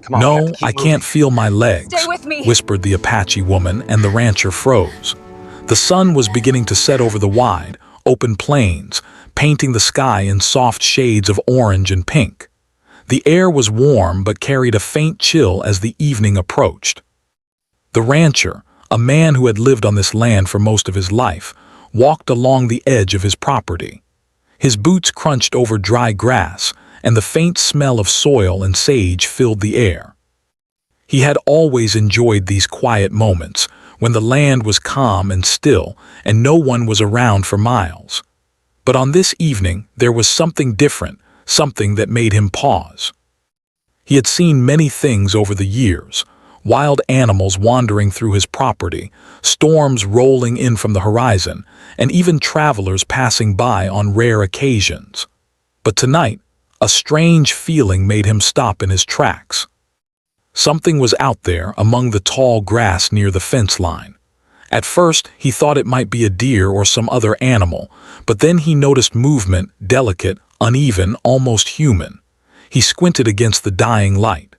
Come on, we have to "No, I keep can't moving. feel my Stay legs," with me. whispered the Apache woman, and the rancher froze. The sun was beginning to set over the wide, open plains, painting the sky in soft shades of orange and pink. The air was warm but carried a faint chill as the evening approached. The rancher, a man who had lived on this land for most of his life, walked along the edge of his property. His boots crunched over dry grass, and the faint smell of soil and sage filled the air. He had always enjoyed these quiet moments, when the land was calm and still, and no one was around for miles. But on this evening, there was something different, something that made him pause. He had seen many things over the years: wild animals wandering through his property, storms rolling in from the horizon, and even travelers passing by on rare occasions. But tonight, a strange feeling made him stop in his tracks. Something was out there among the tall grass near the fence line. At first, he thought it might be a deer or some other animal, but then he noticed movement, delicate, uneven, almost human. He squinted against the dying light.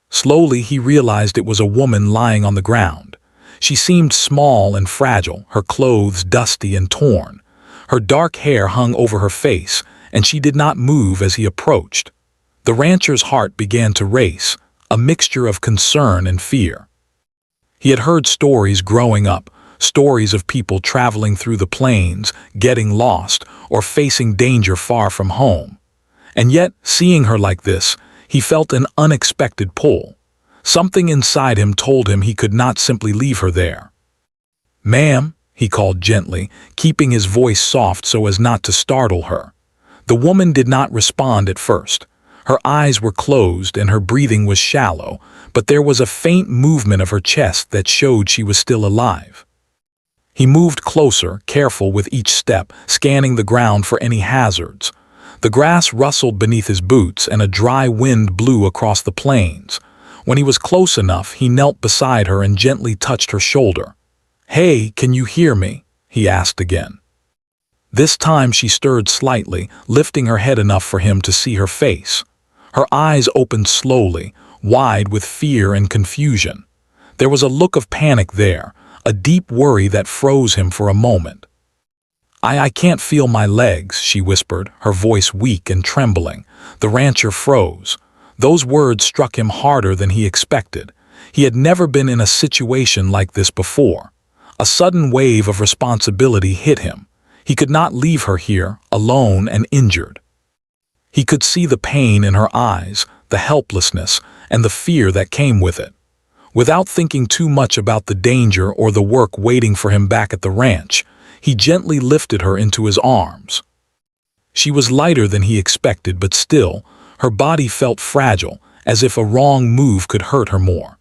Slowly, he realized it was a woman lying on the ground. She seemed small and fragile, her clothes dusty and torn. Her dark hair hung over her face, and she did not move as he approached. The rancher's heart began to race, a mixture of concern and fear. He had heard stories growing up, stories of people traveling through the plains, getting lost, or facing danger far from home. And yet, seeing her like this, he felt an unexpected pull. Something inside him told him he could not simply leave her there. "Ma'am," he called gently, keeping his voice soft so as not to startle her. The woman did not respond at first. Her eyes were closed and her breathing was shallow, but there was a faint movement of her chest that showed she was still alive. He moved closer, careful with each step, scanning the ground for any hazards. The grass rustled beneath his boots and a dry wind blew across the plains. When he was close enough, he knelt beside her and gently touched her shoulder. "Hey, can you hear me?" he asked again. This time she stirred slightly, lifting her head enough for him to see her face. Her eyes opened slowly, wide with fear and confusion. There was a look of panic there, a deep worry that froze him for a moment. I can't feel my legs," she whispered, her voice weak and trembling. The rancher froze. Those words struck him harder than he expected. He had never been in a situation like this before. A sudden wave of responsibility hit him. He could not leave her here, alone and injured. He could see the pain in her eyes, the helplessness, and the fear that came with it. Without thinking too much about the danger or the work waiting for him back at the ranch, he gently lifted her into his arms. She was lighter than he expected, but still, her body felt fragile, as if a wrong move could hurt her more.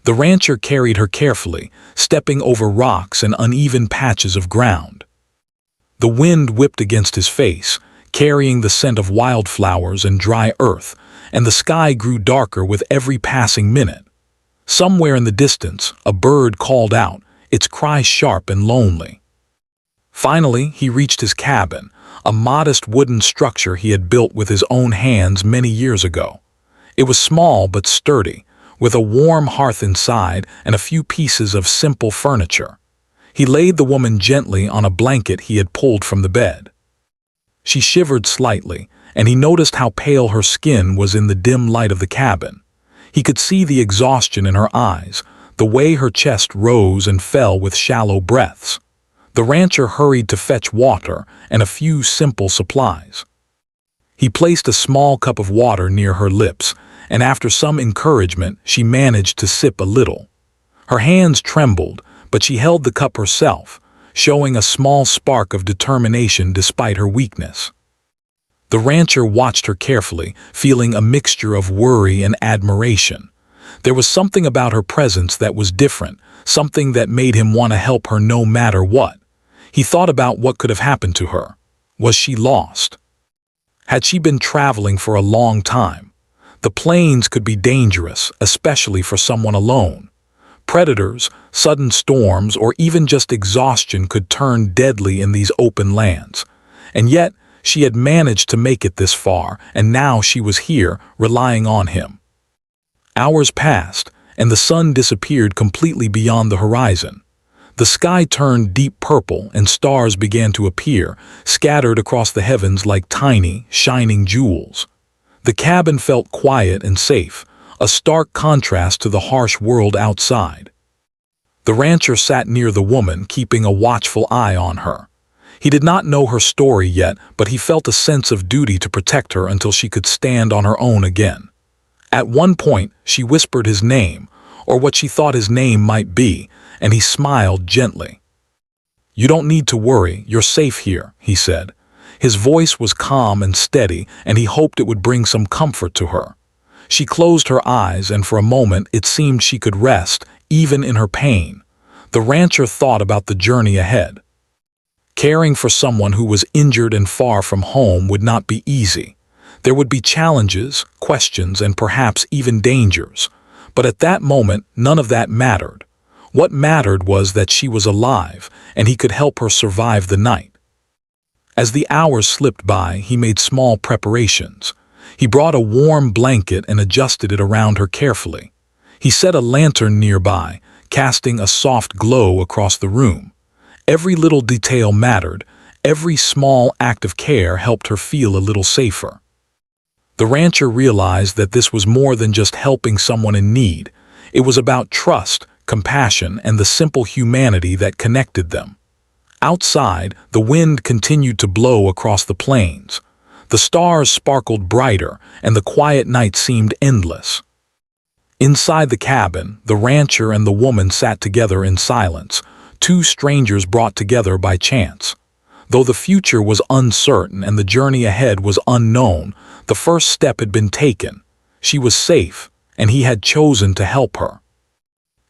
The rancher carried her carefully, stepping over rocks and uneven patches of ground. The wind whipped against his face, carrying the scent of wildflowers and dry earth, and the sky grew darker with every passing minute. Somewhere in the distance, a bird called out, its cry sharp and lonely. Finally, he reached his cabin, a modest wooden structure he had built with his own hands many years ago. It was small but sturdy, with a warm hearth inside and a few pieces of simple furniture. He laid the woman gently on a blanket he had pulled from the bed. She shivered slightly, and he noticed how pale her skin was in the dim light of the cabin. He could see the exhaustion in her eyes, the way her chest rose and fell with shallow breaths. The rancher hurried to fetch water and a few simple supplies. He placed a small cup of water near her lips, and after some encouragement, she managed to sip a little. Her hands trembled, but she held the cup herself, showing a small spark of determination despite her weakness. The rancher watched her carefully, feeling a mixture of worry and admiration. There was something about her presence that was different, something that made him want to help her no matter what. He thought about what could have happened to her. Was she lost? Had she been traveling for a long time? The plains could be dangerous, especially for someone alone. Predators, sudden storms, or even just exhaustion could turn deadly in these open lands. And yet, she had managed to make it this far, and now she was here, relying on him. Hours passed, and the sun disappeared completely beyond the horizon. The sky turned deep purple and stars began to appear, scattered across the heavens like tiny, shining jewels. The cabin felt quiet and safe, a stark contrast to the harsh world outside. The rancher sat near the woman, keeping a watchful eye on her. He did not know her story yet, but he felt a sense of duty to protect her until she could stand on her own again. At one point, she whispered his name, or what she thought his name might be, and he smiled gently. "You don't need to worry, you're safe here," he said. His voice was calm and steady, and he hoped it would bring some comfort to her. She closed her eyes, and for a moment it seemed she could rest, even in her pain. The rancher thought about the journey ahead. Caring for someone who was injured and far from home would not be easy. There would be challenges, questions, and perhaps even dangers. But at that moment, none of that mattered. What mattered was that she was alive, and he could help her survive the night. As the hours slipped by, he made small preparations. He brought a warm blanket and adjusted it around her carefully. He set a lantern nearby, casting a soft glow across the room. Every little detail mattered. Every small act of care helped her feel a little safer. The rancher realized that this was more than just helping someone in need. It was about trust, compassion, and the simple humanity that connected them. Outside, the wind continued to blow across the plains. The stars sparkled brighter, and the quiet night seemed endless. Inside the cabin, the rancher and the woman sat together in silence, two strangers brought together by chance. Though the future was uncertain and the journey ahead was unknown, the first step had been taken. She was safe, and he had chosen to help her.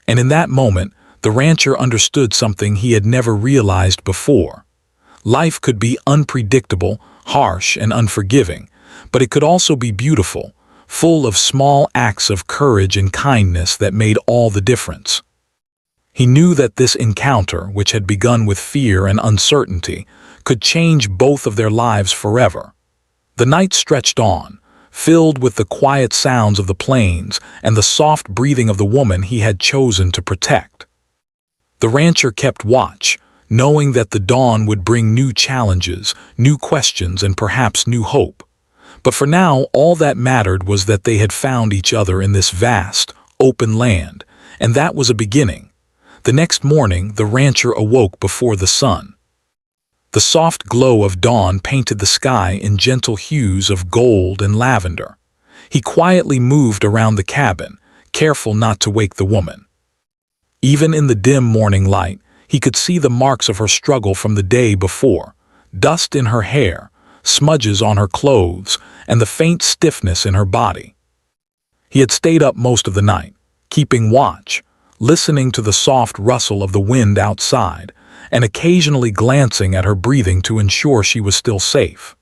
And in that moment, the rancher understood something he had never realized before. Life could be unpredictable, harsh, and unforgiving, but it could also be beautiful, full of small acts of courage and kindness that made all the difference. He knew that this encounter, which had begun with fear and uncertainty, could change both of their lives forever. The night stretched on, filled with the quiet sounds of the plains and the soft breathing of the woman he had chosen to protect. The rancher kept watch, knowing that the dawn would bring new challenges, new questions, and perhaps new hope. But for now, all that mattered was that they had found each other in this vast, open land, and that was a beginning. The next morning, the rancher awoke before the sun. The soft glow of dawn painted the sky in gentle hues of gold and lavender. He quietly moved around the cabin, careful not to wake the woman. Even in the dim morning light, he could see the marks of her struggle from the day before, dust in her hair, smudges on her clothes, and the faint stiffness in her body. He had stayed up most of the night, keeping watch, listening to the soft rustle of the wind outside, and occasionally glancing at her breathing to ensure she was still safe.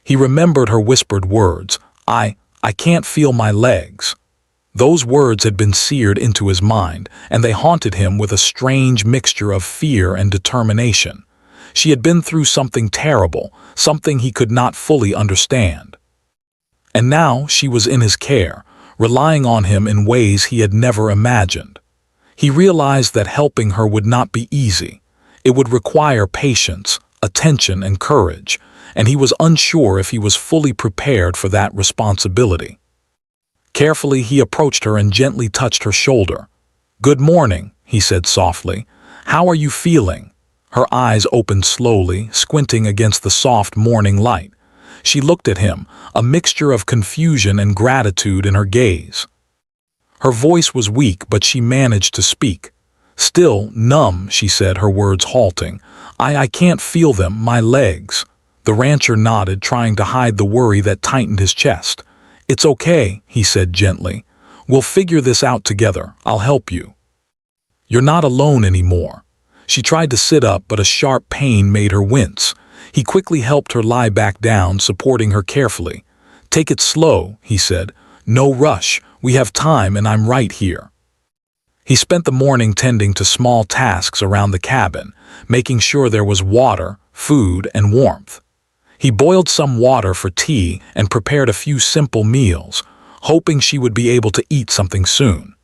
He remembered her whispered words, I can't feel my legs." Those words had been seared into his mind, and they haunted him with a strange mixture of fear and determination. She had been through something terrible, something he could not fully understand. And now she was in his care, relying on him in ways he had never imagined. He realized that helping her would not be easy. It would require patience, attention, and courage, and he was unsure if he was fully prepared for that responsibility. Carefully, he approached her and gently touched her shoulder. "Good morning," he said softly. "How are you feeling?" Her eyes opened slowly, squinting against the soft morning light. She looked at him, a mixture of confusion and gratitude in her gaze. Her voice was weak, but she managed to speak. "Still numb," she said, her words halting. I can't feel them, my legs." The rancher nodded, trying to hide the worry that tightened his chest. "It's okay," he said gently. "We'll figure this out together. I'll help you. You're not alone anymore." She tried to sit up, but a sharp pain made her wince. He quickly helped her lie back down, supporting her carefully. "Take it slow," he said. "No rush. We have time, and I'm right here." He spent the morning tending to small tasks around the cabin, making sure there was water, food, and warmth. He boiled some water for tea and prepared a few simple meals, hoping she would be able to eat something soon.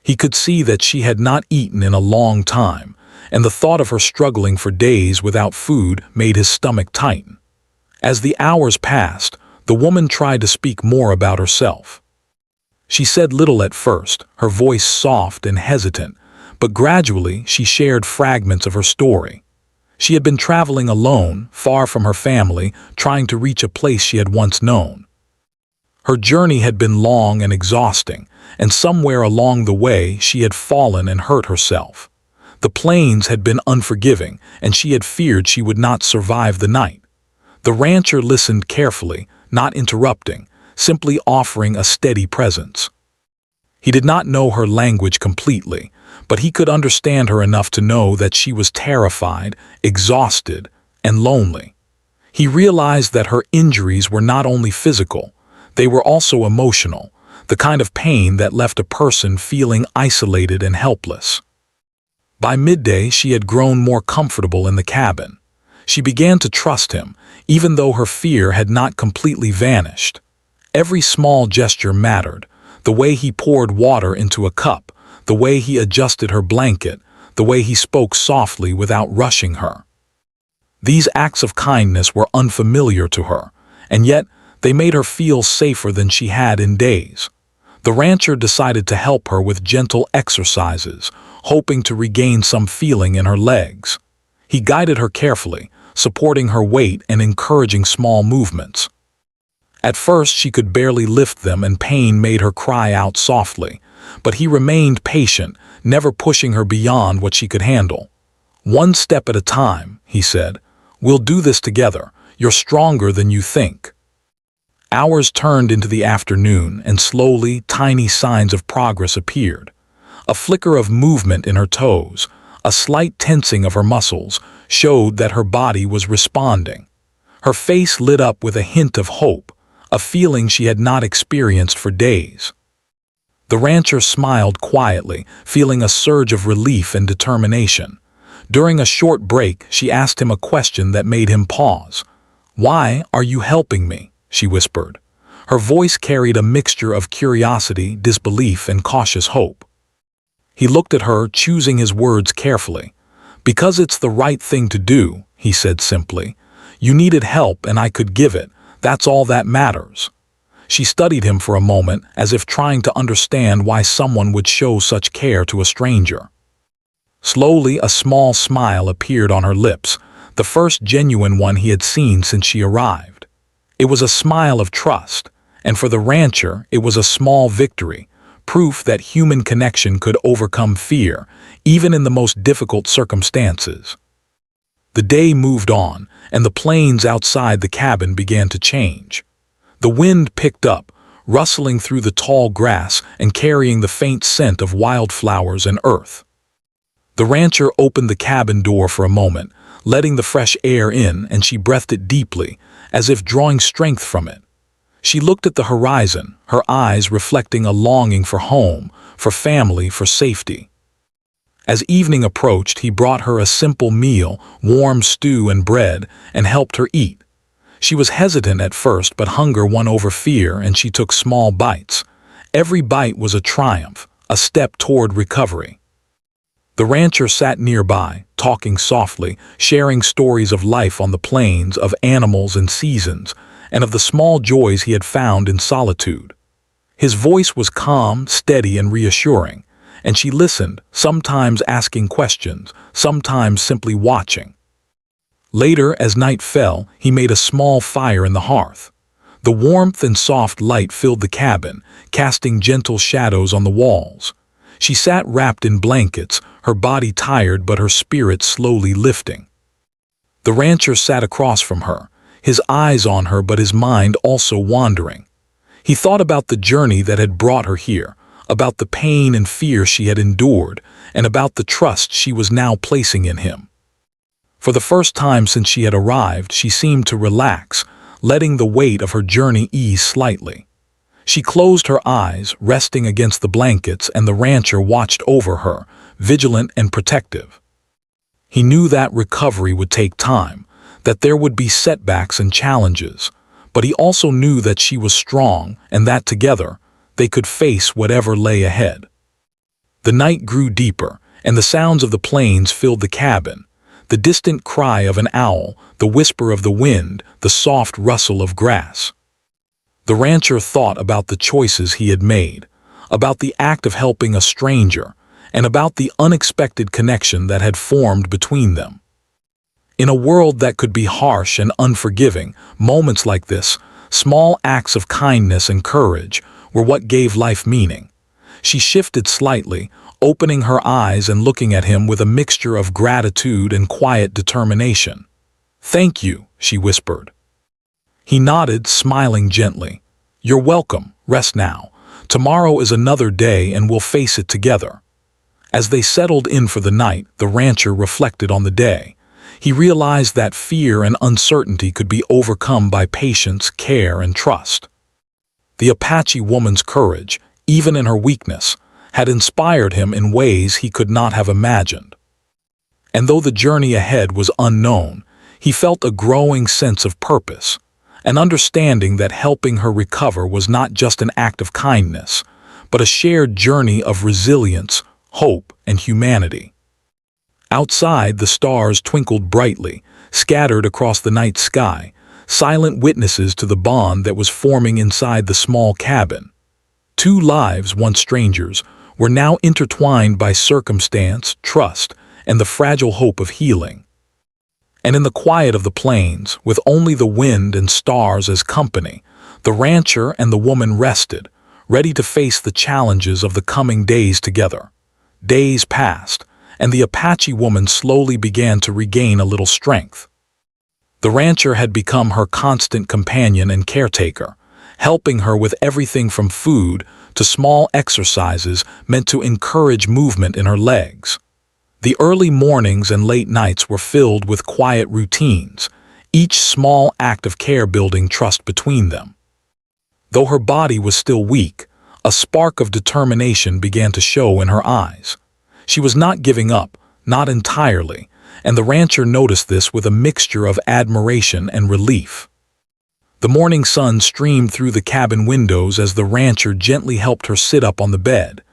He could see that she had not eaten in a long time, and the thought of her struggling for days without food made his stomach tighten. As the hours passed, the woman tried to speak more about herself. She said little at first, her voice soft and hesitant, but gradually she shared fragments of her story. She had been traveling alone, far from her family, trying to reach a place she had once known. Her journey had been long and exhausting, and somewhere along the way she had fallen and hurt herself. The plains had been unforgiving, and she had feared she would not survive the night. The rancher listened carefully, not interrupting, simply offering a steady presence. He did not know her language completely, but he could understand her enough to know that she was terrified, exhausted, and lonely. He realized that her injuries were not only physical, they were also emotional, the kind of pain that left a person feeling isolated and helpless. By midday, she had grown more comfortable in the cabin. She began to trust him, even though her fear had not completely vanished. Every small gesture mattered: the way he poured water into a cup, the way he adjusted her blanket, the way he spoke softly without rushing her. These acts of kindness were unfamiliar to her, and yet they made her feel safer than she had in days. The rancher decided to help her with gentle exercises, hoping to regain some feeling in her legs. He guided her carefully, supporting her weight and encouraging small movements. At first she could barely lift them and pain made her cry out softly, but he remained patient, never pushing her beyond what she could handle. "One step at a time," he said. "We'll do this together. You're stronger than you think." Hours turned into the afternoon, and slowly tiny signs of progress appeared. A flicker of movement in her toes, a slight tensing of her muscles, showed that her body was responding. Her face lit up with a hint of hope, a feeling she had not experienced for days. The rancher smiled quietly, feeling a surge of relief and determination. During a short break, she asked him a question that made him pause. "Why are you helping me?" she whispered. Her voice carried a mixture of curiosity, disbelief, and cautious hope. He looked at her, choosing his words carefully. "Because it's the right thing to do," he said simply. "You needed help and I could give it. That's all that matters." She studied him for a moment, as if trying to understand why someone would show such care to a stranger. Slowly, a small smile appeared on her lips, the first genuine one he had seen since she arrived. It was a smile of trust, and for the rancher, it was a small victory, proof that human connection could overcome fear, even in the most difficult circumstances. The day moved on, and the plains outside the cabin began to change. The wind picked up, rustling through the tall grass and carrying the faint scent of wildflowers and earth. The rancher opened the cabin door for a moment, letting the fresh air in, and she breathed it deeply, as if drawing strength from it. She looked at the horizon, her eyes reflecting a longing for home, for family, for safety. As evening approached, he brought her a simple meal, warm stew and bread, and helped her eat. She was hesitant at first, but hunger won over fear, and she took small bites. Every bite was a triumph, a step toward recovery. The rancher sat nearby, talking softly, sharing stories of life on the plains, of animals and seasons, and of the small joys he had found in solitude. His voice was calm, steady, and reassuring, and she listened, sometimes asking questions, sometimes simply watching. Later, as night fell, he made a small fire in the hearth. The warmth and soft light filled the cabin, casting gentle shadows on the walls. She sat wrapped in blankets, her body tired but her spirit slowly lifting. The rancher sat across from her, his eyes on her but his mind also wandering. He thought about the journey that had brought her here, about the pain and fear she had endured, and about the trust she was now placing in him. For the first time since she had arrived, she seemed to relax, letting the weight of her journey ease slightly. She closed her eyes, resting against the blankets, and the rancher watched over her, vigilant and protective. He knew that recovery would take time, that there would be setbacks and challenges, but he also knew that she was strong and that together they could face whatever lay ahead. The night grew deeper, and the sounds of the plains filled the cabin. The distant cry of an owl, the whisper of the wind, the soft rustle of grass. The rancher thought about the choices he had made, about the act of helping a stranger, and about the unexpected connection that had formed between them. In a world that could be harsh and unforgiving, moments like this, small acts of kindness and courage, were what gave life meaning. She shifted slightly, opening her eyes and looking at him with a mixture of gratitude and quiet determination. "Thank you," she whispered. He nodded, smiling gently. "You're welcome. Rest now. Tomorrow is another day and we'll face it together." As they settled in for the night, the rancher reflected on the day. He realized that fear and uncertainty could be overcome by patience, care, and trust. The Apache woman's courage, even in her weakness, had inspired him in ways he could not have imagined. And though the journey ahead was unknown, he felt a growing sense of purpose, an understanding that helping her recover was not just an act of kindness, but a shared journey of resilience, hope, and humanity. Outside, the stars twinkled brightly, scattered across the night sky, silent witnesses to the bond that was forming inside the small cabin. Two lives, once strangers, were now intertwined by circumstance, trust, and the fragile hope of healing. And in the quiet of the plains, with only the wind and stars as company, the rancher and the woman rested, ready to face the challenges of the coming days together. Days passed, and the Apache woman slowly began to regain a little strength. The rancher had become her constant companion and caretaker, helping her with everything from food to small exercises meant to encourage movement in her legs. The early mornings and late nights were filled with quiet routines, each small act of care building trust between them. Though her body was still weak, a spark of determination began to show in her eyes. She was not giving up, not entirely, and the rancher noticed this with a mixture of admiration and relief. The morning sun streamed through the cabin windows as the rancher gently helped her sit up on the bed.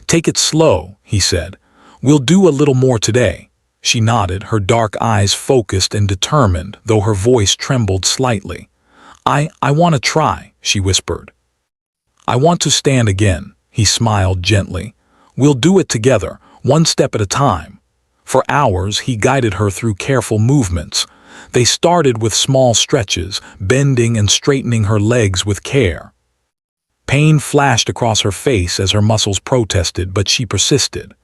"Take it slow," he said. "We'll do a little more today." She nodded, her dark eyes focused and determined, though her voice trembled slightly. I want to try," she whispered. "I want to stand again," he smiled gently. "We'll do it together, one step at a time." For hours, he guided her through careful movements. They started with small stretches, bending and straightening her legs with care. Pain flashed across her face as her muscles protested, but she persisted.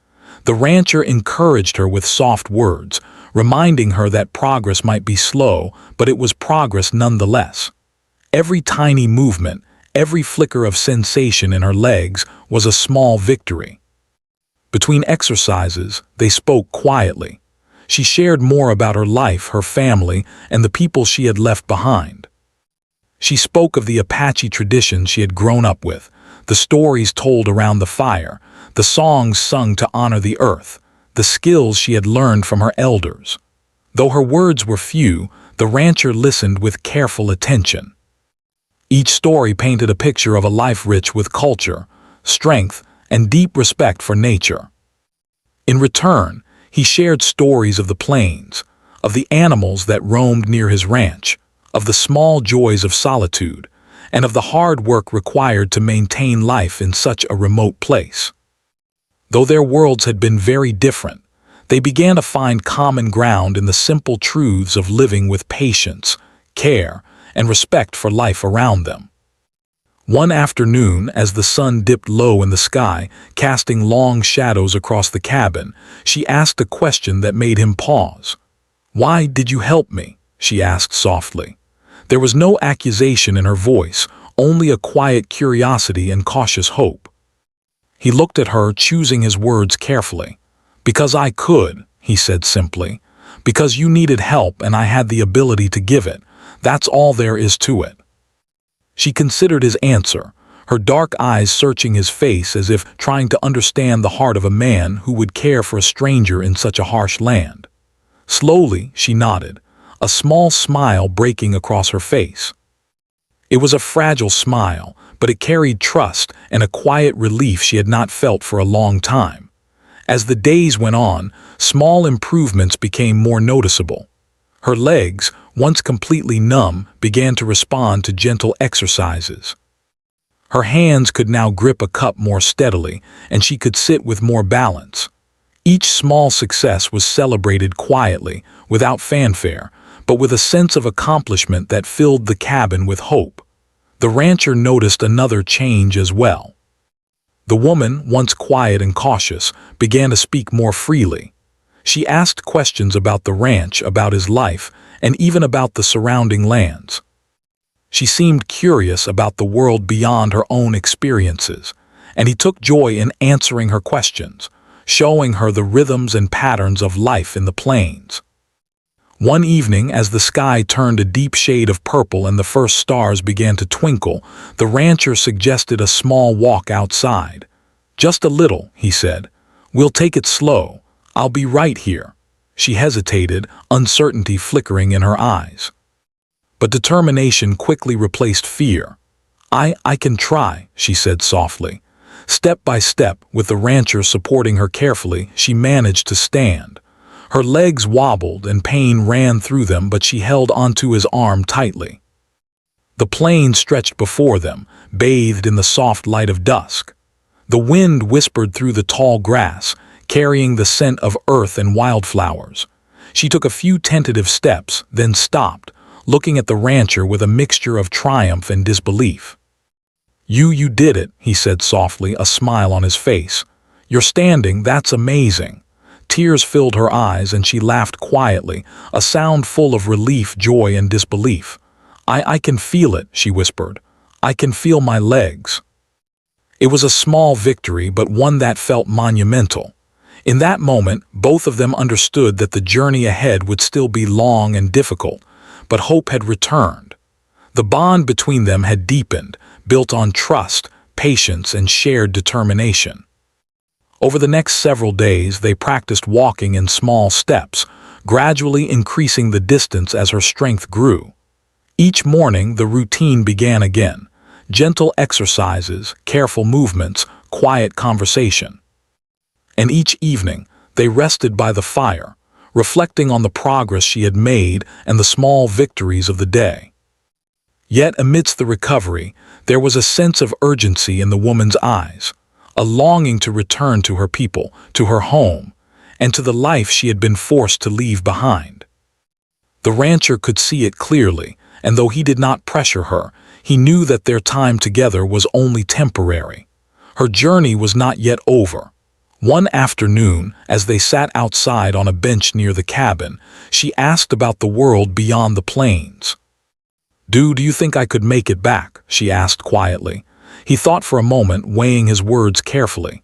The rancher encouraged her with soft words, reminding her that progress might be slow, but it was progress nonetheless. Every tiny movement, every flicker of sensation in her legs was a small victory. Between exercises, they spoke quietly. She shared more about her life, her family, and the people she had left behind. She spoke of the Apache traditions she had grown up with, the stories told around the fire, the songs sung to honor the earth, the skills she had learned from her elders. Though her words were few, the rancher listened with careful attention. Each story painted a picture of a life rich with culture, strength, and deep respect for nature. In return, he shared stories of the plains, of the animals that roamed near his ranch, of the small joys of solitude, and of the hard work required to maintain life in such a remote place. Though their worlds had been very different, they began to find common ground in the simple truths of living with patience, care, and respect for life around them. One afternoon, as the sun dipped low in the sky, casting long shadows across the cabin, she asked a question that made him pause. "Why did you help me?" she asked softly. There was no accusation in her voice, only a quiet curiosity and cautious hope. He looked at her, choosing his words carefully. "Because I could," he said simply. "Because you needed help and I had the ability to give it. That's all there is to it." She considered his answer, her dark eyes searching his face as if trying to understand the heart of a man who would care for a stranger in such a harsh land. Slowly, she nodded, a small smile breaking across her face. It was a fragile smile, but it carried trust and a quiet relief she had not felt for a long time. As the days went on, small improvements became more noticeable. Her legs, once completely numb, began to respond to gentle exercises. Her hands could now grip a cup more steadily, and she could sit with more balance. Each small success was celebrated quietly, without fanfare, but with a sense of accomplishment that filled the cabin with hope. The rancher noticed another change as well. The woman, once quiet and cautious, began to speak more freely. She asked questions about the ranch, about his life, and even about the surrounding lands. She seemed curious about the world beyond her own experiences, and he took joy in answering her questions, showing her the rhythms and patterns of life in the plains. One evening, as the sky turned a deep shade of purple and the first stars began to twinkle, the rancher suggested a small walk outside. "Just a little," he said. "We'll take it slow. I'll be right here." She hesitated, uncertainty flickering in her eyes. But determination quickly replaced fear. I can try," she said softly. Step by step, with the rancher supporting her carefully, she managed to stand. Her legs wobbled and pain ran through them, but she held onto his arm tightly. The plain stretched before them, bathed in the soft light of dusk. The wind whispered through the tall grass, carrying the scent of earth and wildflowers. She took a few tentative steps, then stopped, looking at the rancher with a mixture of triumph and disbelief. You did it," he said softly, a smile on his face. "You're standing, that's amazing." Tears filled her eyes and she laughed quietly, a sound full of relief, joy, and disbelief. I can feel it," she whispered. "I can feel my legs." It was a small victory, but one that felt monumental. In that moment, both of them understood that the journey ahead would still be long and difficult, but hope had returned. The bond between them had deepened, built on trust, patience, and shared determination. Over the next several days, they practiced walking in small steps, gradually increasing the distance as her strength grew. Each morning, the routine began again. Gentle exercises, careful movements, quiet conversation. And each evening, they rested by the fire, reflecting on the progress she had made and the small victories of the day. Yet amidst the recovery, there was a sense of urgency in the woman's eyes, a longing to return to her people, to her home, and to the life she had been forced to leave behind. The rancher could see it clearly, and though he did not pressure her, he knew that their time together was only temporary. Her journey was not yet over. One afternoon, as they sat outside on a bench near the cabin, she asked about the world beyond the plains. Do you think I could make it back?" she asked quietly. He thought for a moment, weighing his words carefully.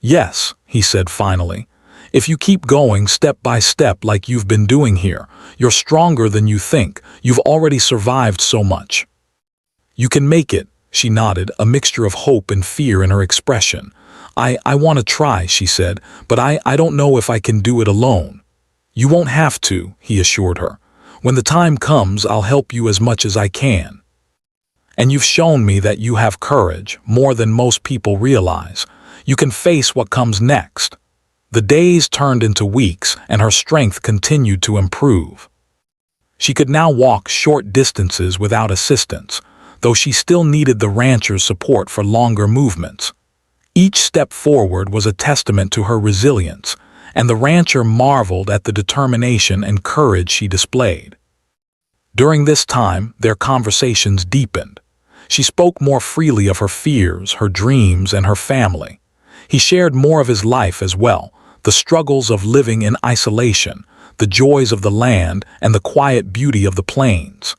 "Yes," he said finally. "If you keep going step by step like you've been doing here, you're stronger than you think. You've already survived so much." "You can make it," she nodded, a mixture of hope and fear in her expression. I want to try," she said, "but I don't know if I can do it alone." "You won't have to," he assured her. "When the time comes, I'll help you as much as I can. And you've shown me that you have courage, more than most people realize. You can face what comes next." The days turned into weeks, and her strength continued to improve. She could now walk short distances without assistance, though she still needed the rancher's support for longer movements. Each step forward was a testament to her resilience, and the rancher marveled at the determination and courage she displayed. During this time, their conversations deepened. She spoke more freely of her fears, her dreams, and her family. He shared more of his life as well, the struggles of living in isolation, the joys of the land, and the quiet beauty of the plains.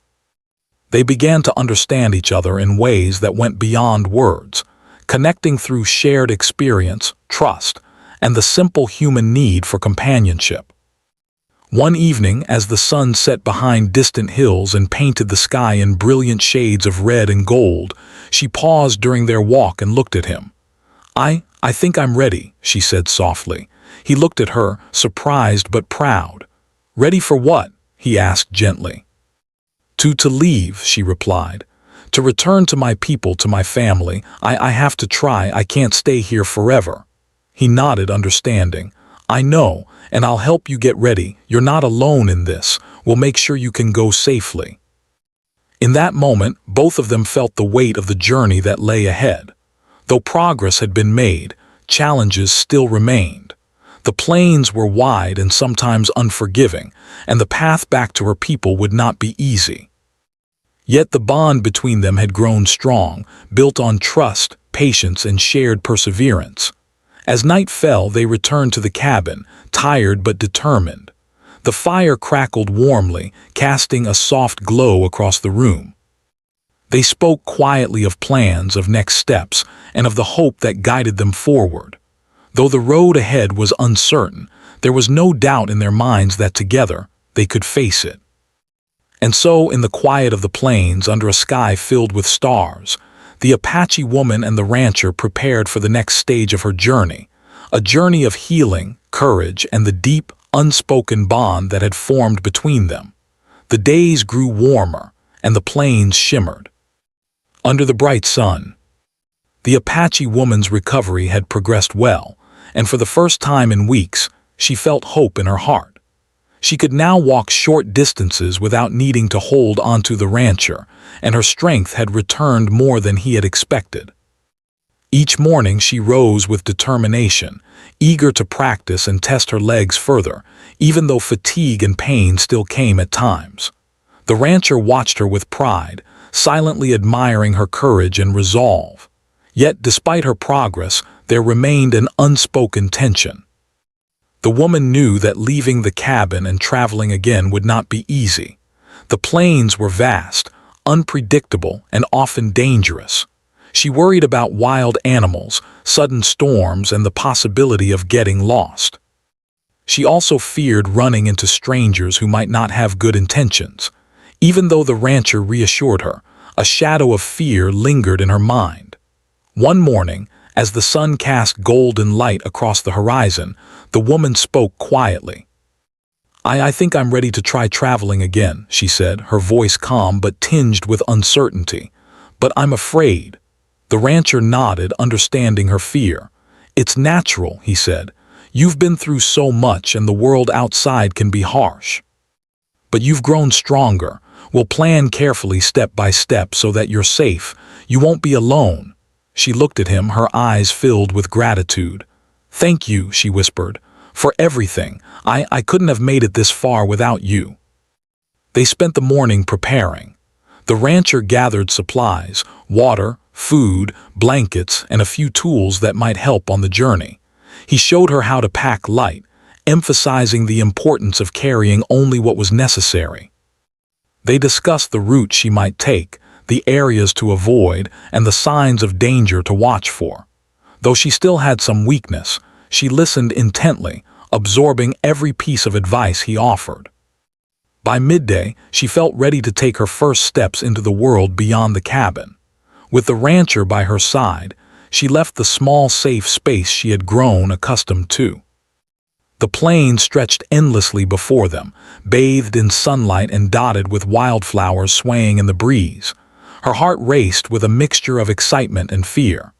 They began to understand each other in ways that went beyond words, connecting through shared experience, trust, and the simple human need for companionship. One evening, as the sun set behind distant hills and painted the sky in brilliant shades of red and gold, she paused during their walk and looked at him. I think I'm ready," she said softly. He looked at her, surprised but proud. "Ready for what?" he asked gently. To leave," she replied. To return to my people, to my family, I have to try. I can't stay here forever." He nodded, understanding. "I know, and I'll help you get ready. You're not alone in this. We'll make sure you can go safely." In that moment, both of them felt the weight of the journey that lay ahead. Though progress had been made, challenges still remained. The plains were wide and sometimes unforgiving, and the path back to her people would not be easy. Yet the bond between them had grown strong, built on trust, patience, and shared perseverance. As night fell, they returned to the cabin, tired but determined. The fire crackled warmly, casting a soft glow across the room. They spoke quietly of plans, of next steps, and of the hope that guided them forward. Though the road ahead was uncertain, there was no doubt in their minds that together they could face it. And so, in the quiet of the plains, under a sky filled with stars, the Apache woman and the rancher prepared for the next stage of her journey, a journey of healing, courage, and the deep, unspoken bond that had formed between them. The days grew warmer, and the plains shimmered. Under the bright sun, the Apache woman's recovery had progressed well, and for the first time in weeks, she felt hope in her heart. She could now walk short distances without needing to hold onto the rancher, and her strength had returned more than he had expected. Each morning she rose with determination, eager to practice and test her legs further, even though fatigue and pain still came at times. The rancher watched her with pride, silently admiring her courage and resolve. Yet, despite her progress, there remained an unspoken tension. The woman knew that leaving the cabin and traveling again would not be easy. The plains were vast, unpredictable, and often dangerous. She worried about wild animals, sudden storms, and the possibility of getting lost. She also feared running into strangers who might not have good intentions. Even though the rancher reassured her, a shadow of fear lingered in her mind. One morning, as the sun cast golden light across the horizon, the woman spoke quietly. I think I'm ready to try traveling again," she said, her voice calm but tinged with uncertainty. "But I'm afraid." The rancher nodded, understanding her fear. "It's natural," he said. "You've been through so much, and the world outside can be harsh. But you've grown stronger. We'll plan carefully step by step so that you're safe. You won't be alone." She looked at him, her eyes filled with gratitude. "Thank you," she whispered, "for everything. I couldn't have made it this far without you." They spent the morning preparing. The rancher gathered supplies, water, food, blankets, and a few tools that might help on the journey. He showed her how to pack light, emphasizing the importance of carrying only what was necessary. They discussed the route she might take, the areas to avoid, and the signs of danger to watch for. Though she still had some weakness, she listened intently, absorbing every piece of advice he offered. By midday, she felt ready to take her first steps into the world beyond the cabin. With the rancher by her side, she left the small, safe space she had grown accustomed to. The plain stretched endlessly before them, bathed in sunlight and dotted with wildflowers swaying in the breeze. Her heart raced with a mixture of excitement and fear.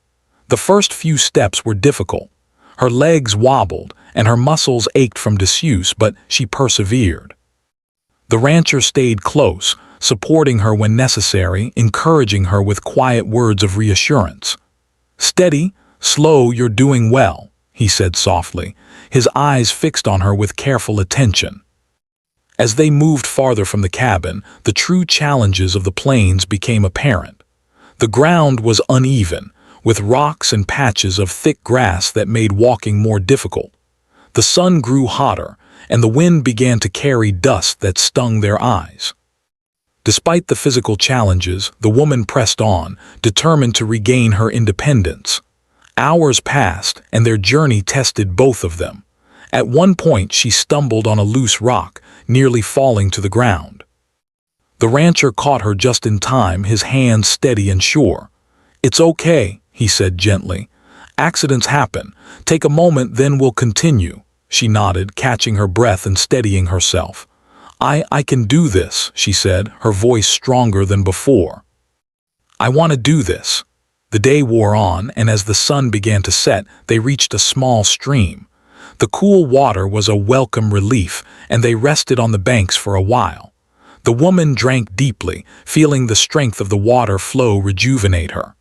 The first few steps were difficult. Her legs wobbled, and her muscles ached from disuse, but she persevered. The rancher stayed close, supporting her when necessary, encouraging her with quiet words of reassurance. "Steady, slow, you're doing well," he said softly, his eyes fixed on her with careful attention. As they moved farther from the cabin, the true challenges of the plains became apparent. The ground was uneven, with rocks and patches of thick grass that made walking more difficult. The sun grew hotter, and the wind began to carry dust that stung their eyes. Despite the physical challenges, the woman pressed on, determined to regain her independence. Hours passed, and their journey tested both of them. At one point, she stumbled on a loose rock, nearly falling to the ground. The rancher caught her just in time, his hands steady and sure. "It's okay," he said gently. "Accidents happen. Take a moment, then we'll continue." She nodded, catching her breath and steadying herself. I can do this," she said, her voice stronger than before. I want to do this." The day wore on, and as the sun began to set, they reached a small stream. The cool water was a welcome relief, and they rested on the banks for a while. The woman drank deeply, feeling the strength of the water flow rejuvenate her.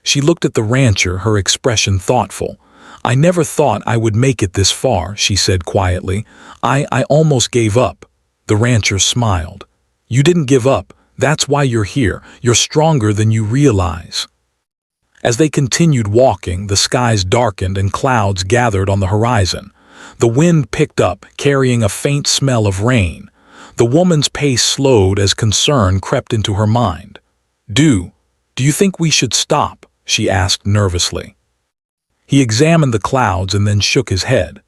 She looked at the rancher, her expression thoughtful. "I never thought I would make it this far," she said quietly. I almost gave up." The rancher smiled. "You didn't give up. That's why you're here. You're stronger than you realize." As they continued walking, the skies darkened and clouds gathered on the horizon. The wind picked up, carrying a faint smell of rain. The woman's pace slowed as concern crept into her mind. Do you think we should stop?" she asked nervously. He examined the clouds and then shook his head.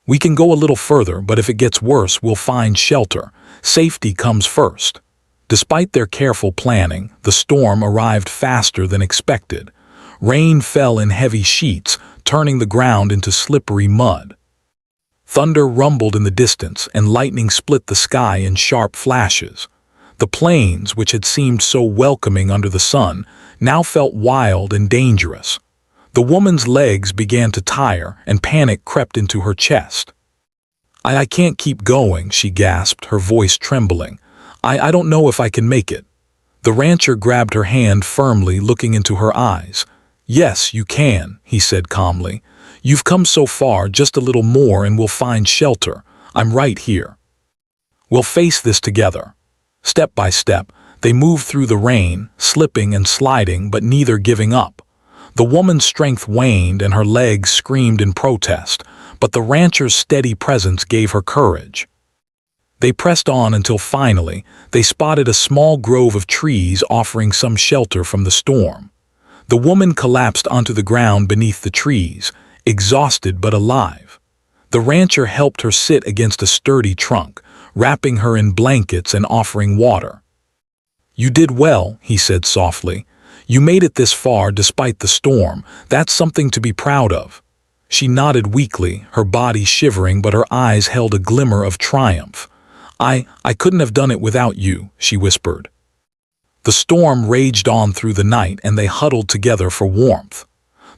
"We can go a little further, but if it gets worse, we'll find shelter. Safety comes first." Despite their careful planning, the storm arrived faster than expected. Rain fell in heavy sheets, turning the ground into slippery mud. Thunder rumbled in the distance, and lightning split the sky in sharp flashes. The plains, which had seemed so welcoming under the sun, now felt wild and dangerous. The woman's legs began to tire, and panic crept into her chest. I can't keep going," she gasped, her voice trembling. I don't know if I can make it." The rancher grabbed her hand firmly, looking into her eyes. "Yes, you can," he said calmly. "You've come so far, just a little more and we'll find shelter. I'm right here. We'll face this together." Step by step, they moved through the rain, slipping and sliding, but neither giving up. The woman's strength waned and her legs screamed in protest, but the rancher's steady presence gave her courage. They pressed on until finally, they spotted a small grove of trees offering some shelter from the storm. The woman collapsed onto the ground beneath the trees, exhausted but alive. The rancher helped her sit against a sturdy trunk, wrapping her in blankets and offering water. "You did well," he said softly. "You made it this far despite the storm. That's something to be proud of." She nodded weakly, her body shivering, but her eyes held a glimmer of triumph. I couldn't have done it without you," she whispered. The storm raged on through the night, and they huddled together for warmth.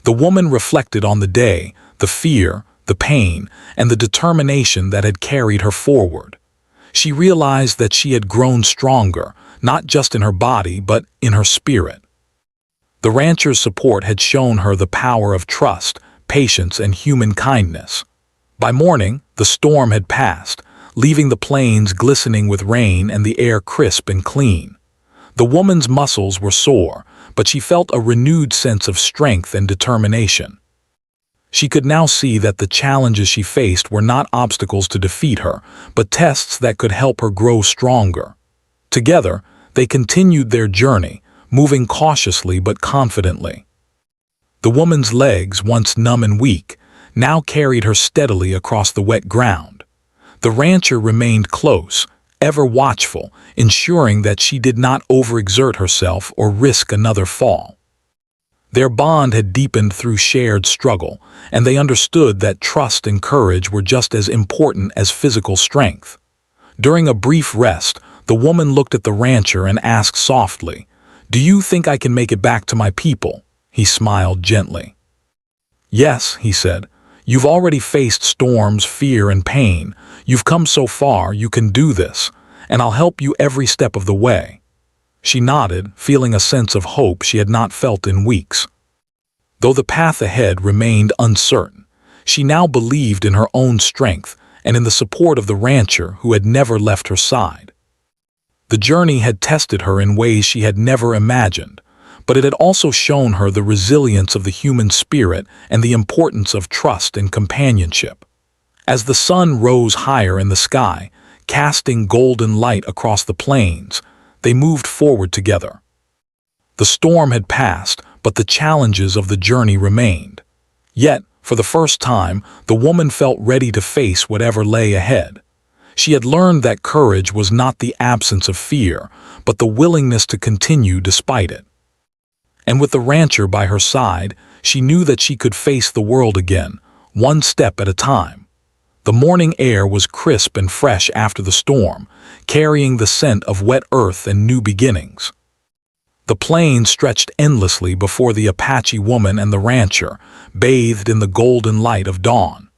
The woman reflected on the day, the fear, the pain, and the determination that had carried her forward. She realized that she had grown stronger, not just in her body, but in her spirit. The rancher's support had shown her the power of trust, patience, and human kindness. By morning, the storm had passed, leaving the plains glistening with rain and the air crisp and clean. The woman's muscles were sore, but she felt a renewed sense of strength and determination. She could now see that the challenges she faced were not obstacles to defeat her, but tests that could help her grow stronger. Together, they continued their journey, moving cautiously but confidently. The woman's legs, once numb and weak, now carried her steadily across the wet ground. The rancher remained close, ever watchful, ensuring that she did not overexert herself or risk another fall. Their bond had deepened through shared struggle, and they understood that trust and courage were just as important as physical strength. During a brief rest, the woman looked at the rancher and asked softly, "Do you think I can make it back to my people?" He smiled gently. "Yes," he said. "You've already faced storms, fear, and pain. You've come so far, you can do this, and I'll help you every step of the way." She nodded, feeling a sense of hope she had not felt in weeks. Though the path ahead remained uncertain, she now believed in her own strength and in the support of the rancher who had never left her side. The journey had tested her in ways she had never imagined, but it had also shown her the resilience of the human spirit and the importance of trust and companionship. As the sun rose higher in the sky, casting golden light across the plains, they moved forward together. The storm had passed, but the challenges of the journey remained. Yet, for the first time, the woman felt ready to face whatever lay ahead. She had learned that courage was not the absence of fear, but the willingness to continue despite it. And with the rancher by her side, she knew that she could face the world again, one step at a time. The morning air was crisp and fresh after the storm, carrying the scent of wet earth and new beginnings. The plain stretched endlessly before the Apache woman and the rancher, bathed in the golden light of dawn.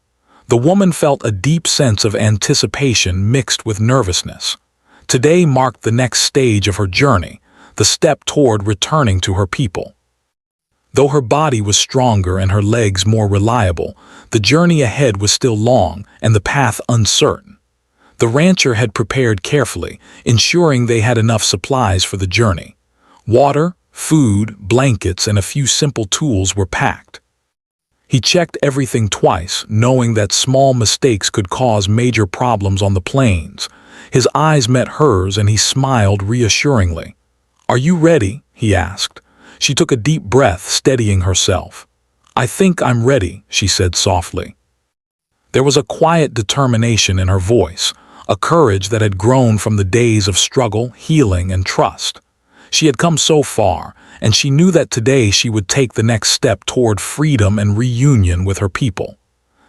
The woman felt a deep sense of anticipation mixed with nervousness. Today marked the next stage of her journey, the step toward returning to her people. Though her body was stronger and her legs more reliable, the journey ahead was still long and the path uncertain. The rancher had prepared carefully, ensuring they had enough supplies for the journey. Water, food, blankets, and a few simple tools were packed. He checked everything twice, knowing that small mistakes could cause major problems on the plains. His eyes met hers and he smiled reassuringly. "Are you ready?" he asked. She took a deep breath, steadying herself. "I think I'm ready," she said softly. There was a quiet determination in her voice, a courage that had grown from the days of struggle, healing, and trust. She had come so far, and she knew that today she would take the next step toward freedom and reunion with her people.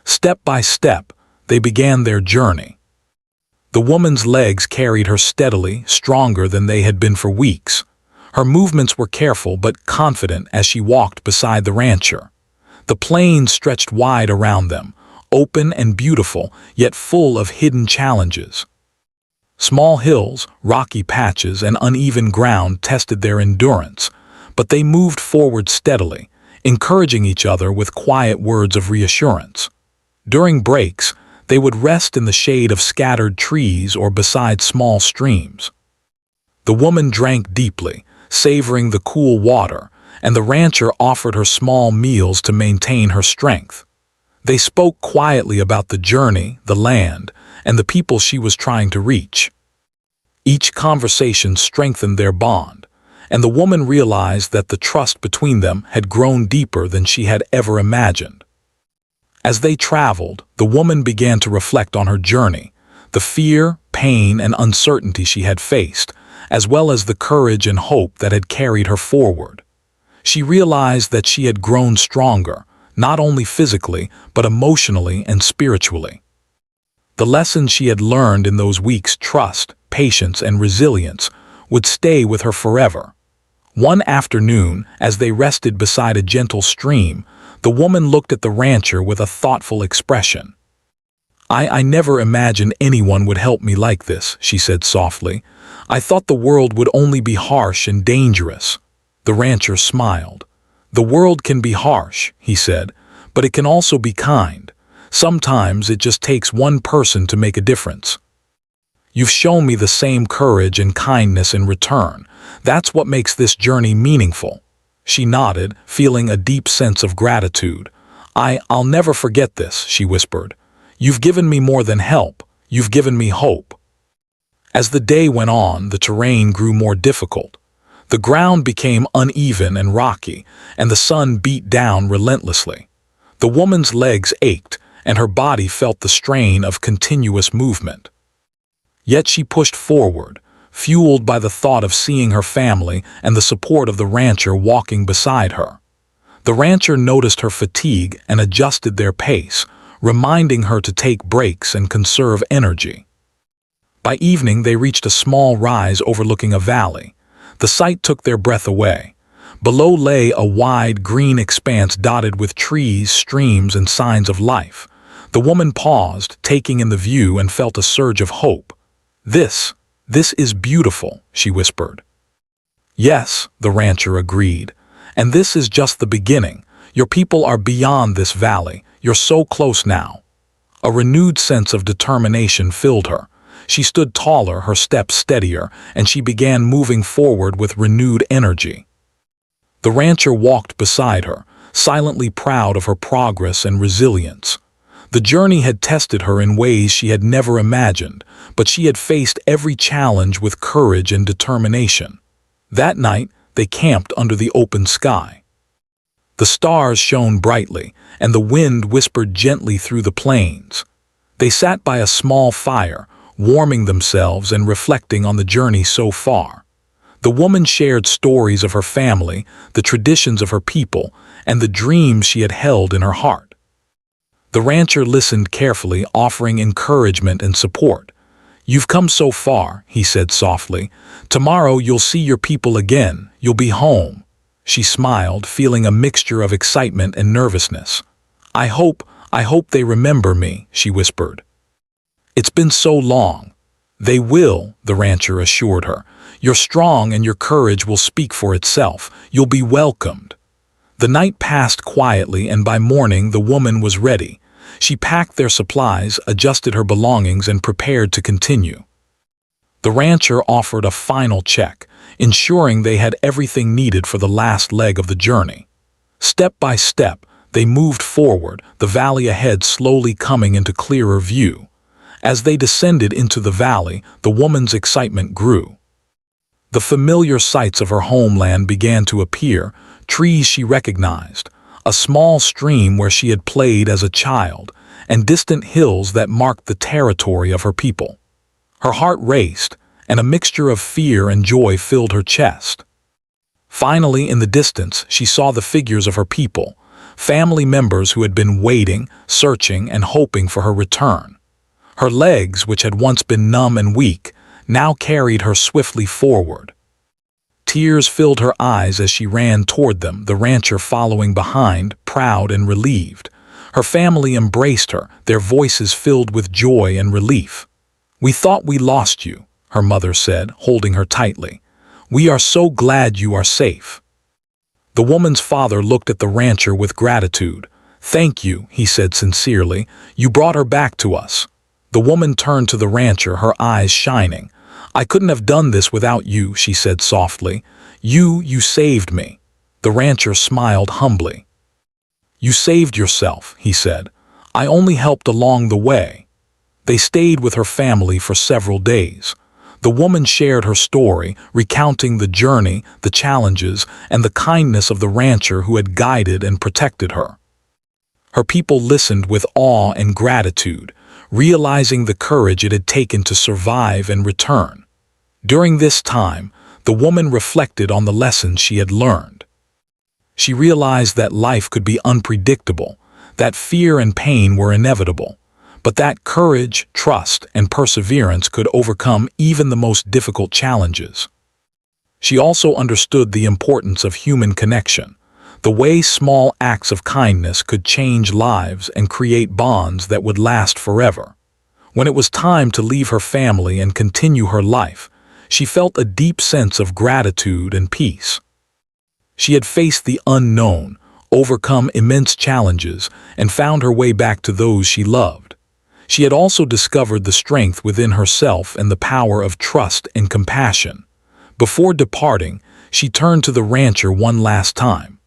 Step by step, they began their journey. The woman's legs carried her steadily, stronger than they had been for weeks. Her movements were careful but confident as she walked beside the rancher. The plains stretched wide around them, open and beautiful, yet full of hidden challenges. Small hills, rocky patches, and uneven ground tested their endurance, but they moved forward steadily, encouraging each other with quiet words of reassurance. During breaks, they would rest in the shade of scattered trees or beside small streams. The woman drank deeply, savoring the cool water, and the rancher offered her small meals to maintain her strength. They spoke quietly about the journey, the land, and the people she was trying to reach. Each conversation strengthened their bond, and the woman realized that the trust between them had grown deeper than she had ever imagined. As they traveled, the woman began to reflect on her journey, the fear, pain, and uncertainty she had faced, as well as the courage and hope that had carried her forward. She realized that she had grown stronger, not only physically, but emotionally and spiritually. The lessons she had learned in those weeks, trust, patience, and resilience, would stay with her forever. One afternoon, as they rested beside a gentle stream, the woman looked at the rancher with a thoughtful expression. I never imagined anyone would help me like this," she said softly. "I thought the world would only be harsh and dangerous." The rancher smiled. "The world can be harsh," he said, "but it can also be kind. Sometimes it just takes one person to make a difference. You've shown me the same courage and kindness in return. That's what makes this journey meaningful." She nodded, feeling a deep sense of gratitude. I'll never forget this," she whispered. "You've given me more than help. You've given me hope." As the day went on, the terrain grew more difficult. The ground became uneven and rocky, and the sun beat down relentlessly. The woman's legs ached, and her body felt the strain of continuous movement. Yet she pushed forward, fueled by the thought of seeing her family and the support of the rancher walking beside her. The rancher noticed her fatigue and adjusted their pace, reminding her to take breaks and conserve energy. By evening, they reached a small rise overlooking a valley. The sight took their breath away. Below lay a wide, green expanse dotted with trees, streams, and signs of life. The woman paused, taking in the view, and felt a surge of hope. This is beautiful," she whispered. "Yes," the rancher agreed, "and this is just the beginning. Your people are beyond this valley. You're so close now." A renewed sense of determination filled her. She stood taller, her steps steadier, and she began moving forward with renewed energy. The rancher walked beside her, silently proud of her progress and resilience. The journey had tested her in ways she had never imagined, but she had faced every challenge with courage and determination. That night, they camped under the open sky. The stars shone brightly, and the wind whispered gently through the plains. They sat by a small fire, warming themselves and reflecting on the journey so far. The woman shared stories of her family, the traditions of her people, and the dreams she had held in her heart. The rancher listened carefully, offering encouragement and support. "You've come so far," he said softly. "Tomorrow you'll see your people again. You'll be home." She smiled, feeling a mixture of excitement and nervousness. I hope they remember me," she whispered. "It's been so long." "They will," the rancher assured her. "You're strong and your courage will speak for itself. You'll be welcomed." The night passed quietly, and by morning the woman was ready. She packed their supplies, adjusted her belongings, and prepared to continue. The rancher offered a final check, ensuring they had everything needed for the last leg of the journey. Step by step, they moved forward, the valley ahead slowly coming into clearer view. As they descended into the valley, the woman's excitement grew. The familiar sights of her homeland began to appear, trees she recognized, a small stream where she had played as a child, and distant hills that marked the territory of her people. Her heart raced, and a mixture of fear and joy filled her chest. Finally, in the distance, she saw the figures of her people, family members who had been waiting, searching, and hoping for her return. Her legs, which had once been numb and weak, now carried her swiftly forward. Tears filled her eyes as she ran toward them, the rancher following behind, proud and relieved. Her family embraced her, their voices filled with joy and relief. "We thought we lost you," her mother said, holding her tightly. "We are so glad you are safe." The woman's father looked at the rancher with gratitude. "Thank you," he said sincerely. "You brought her back to us." The woman turned to the rancher, her eyes shining. "I couldn't have done this without you," she said softly. You saved me." The rancher smiled humbly. "You saved yourself," he said. "I only helped along the way." They stayed with her family for several days. The woman shared her story, recounting the journey, the challenges, and the kindness of the rancher who had guided and protected her. Her people listened with awe and gratitude, realizing the courage it had taken to survive and return. During this time, the woman reflected on the lessons she had learned. She realized that life could be unpredictable, that fear and pain were inevitable, but that courage, trust, and perseverance could overcome even the most difficult challenges. She also understood the importance of human connection, the way small acts of kindness could change lives and create bonds that would last forever. When it was time to leave her family and continue her life, she felt a deep sense of gratitude and peace. She had faced the unknown, overcome immense challenges, and found her way back to those she loved. She had also discovered the strength within herself and the power of trust and compassion. Before departing, she turned to the rancher one last time.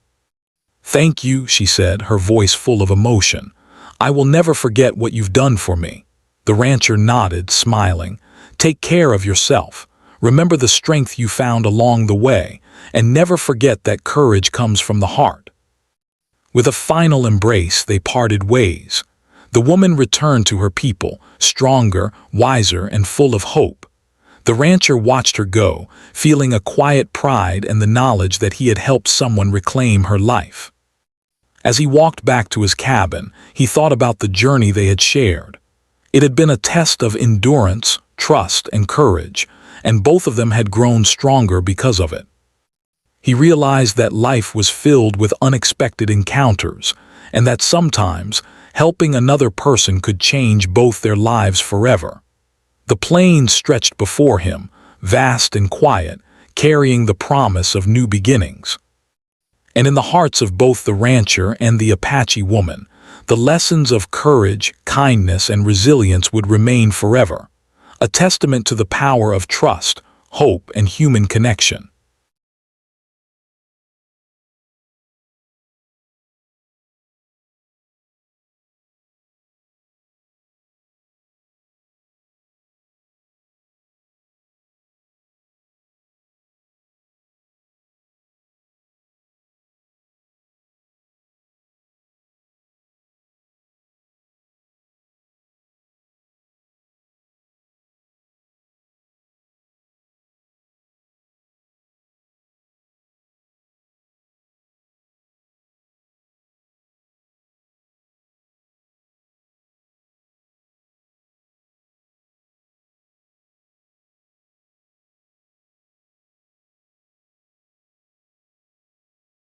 "Thank you," she said, her voice full of emotion. "I will never forget what you've done for me." The rancher nodded, smiling. "Take care of yourself. Remember the strength you found along the way, and never forget that courage comes from the heart." With a final embrace, they parted ways. The woman returned to her people, stronger, wiser, and full of hope. The rancher watched her go, feeling a quiet pride and the knowledge that he had helped someone reclaim her life. As he walked back to his cabin, he thought about the journey they had shared. It had been a test of endurance, trust, and courage, and both of them had grown stronger because of it. He realized that life was filled with unexpected encounters, and that sometimes helping another person could change both their lives forever. The plains stretched before him, vast and quiet, carrying the promise of new beginnings. And in the hearts of both the rancher and the Apache woman, the lessons of courage, kindness, and resilience would remain forever, a testament to the power of trust, hope, and human connection.